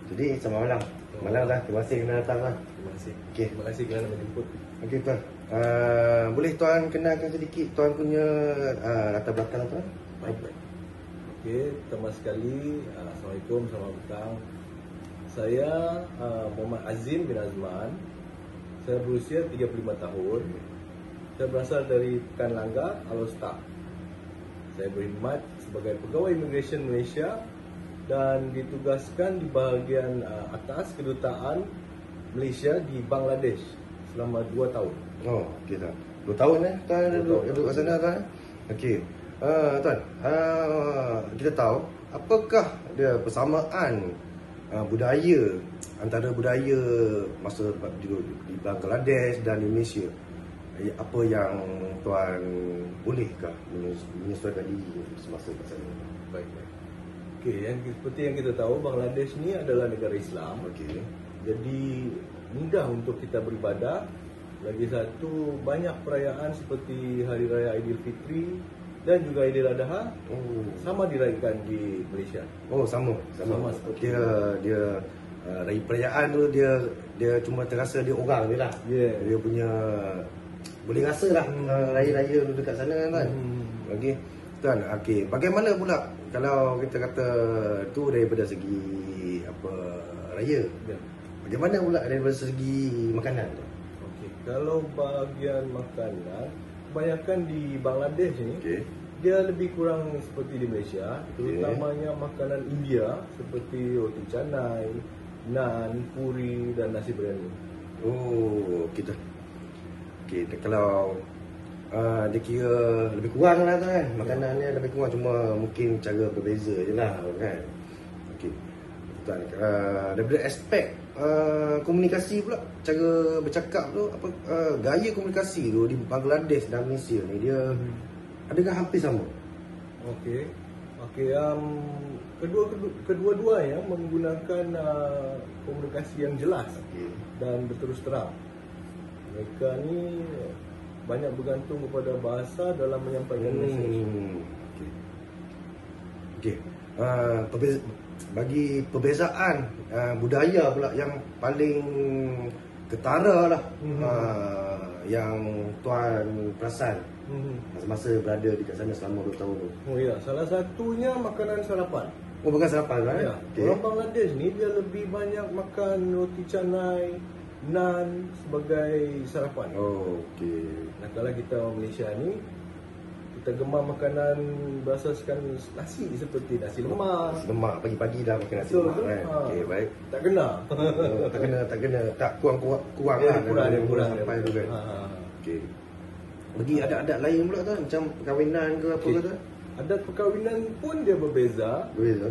Jadi selamat malam. Malam dah. Terima kasih kerana datang lah. Terima kasih. Okey. Terima kasih kerana menjemput. Okey tuan. Boleh tuan kenalkan sedikit tuan punya latar belakang tuan? Baik. Okey, pertama sekali, Assalamualaikum, selamat petang. Saya Muhammad Azim bin Azman. Saya berusia 35 tahun. Saya berasal dari Pekan Langgar, Alor-Setar. Saya berkhidmat sebagai pegawai imigresen Malaysia dan ditugaskan di bahagian atas kedutaan Malaysia di Bangladesh selama 2 tahun. Oh, okey tuan. 2 tahun tuan duduk kat sana tuan. Okey. Tuan, kita tahu apakah dia persamaan budaya antara budaya masa di Bangladesh dan Indonesia? Apa yang tuan bolehkah menyesuaikan diri semasa kat sana? Baik. Okey, seperti yang kita tahu, Bangladesh ni adalah negara Islam. Okey. Jadi mudah untuk kita beribadah. Lagi satu, banyak perayaan seperti Hari Raya Aidilfitri dan juga Aidiladha sama dirayakan di Malaysia. Oh, sama. Seperti Dia raya perayaan tu dia cuma terasa dia orang je lah. Yeah. Dia punya boleh rasa lah raya-raya dekat sana kan. Okey. Tuan, okey. Bagaimana pula kalau kita kata tu daripada segi apa raya? Yeah. Bagaimana pula daripada segi makanan tu? Okey, kalau bahagian makanan, kebanyakan di Bangladesh ni dia lebih kurang seperti di Malaysia, terutamanya makanan India seperti roti canai, naan, puri dan nasi biryani. Oh, kita. Okey, kalau dia kira lebih kurang lah tu kan. Makanannya lebih kurang, cuma mungkin cara berbeza je lah kan. Okey. Tuan, daripada aspek komunikasi pula, cara bercakap tu, apa gaya komunikasi tu di Bangladesh dan Malaysia ni dia adakah hampir sama? Okey. Kedua-duanya menggunakan komunikasi yang jelas dan berterus terang. Mereka ni banyak bergantung kepada bahasa dalam menyampaikan mesej. Okey. Bagi perbezaan budaya pula yang paling ketara lah, yang tuan perasan masa berada di kat sana selama 2 tahun tu. Oh ya, salah satunya makanan sarapan. Oh, bukan sarapan kan? Ya. Orang Bangladesh ni dia lebih banyak makan roti canai, naan sebagai sarapan. Oh, okey. Nah, kalau kita orang Malaysia ni, kita gemar makanan berasaskan nasi seperti nasi lemak. Nasi lemak pagi-pagi dah makan nasi Betul, lemak kan. ha. Okey, baik. Tak kena. Tak kurang lah. Kurang sampai tu kan. Okey. Bagi adat-adat lain pula tu, macam perkahwinan ke apa ke tu? Adat perkahwinan pun dia berbeza. Berbeza.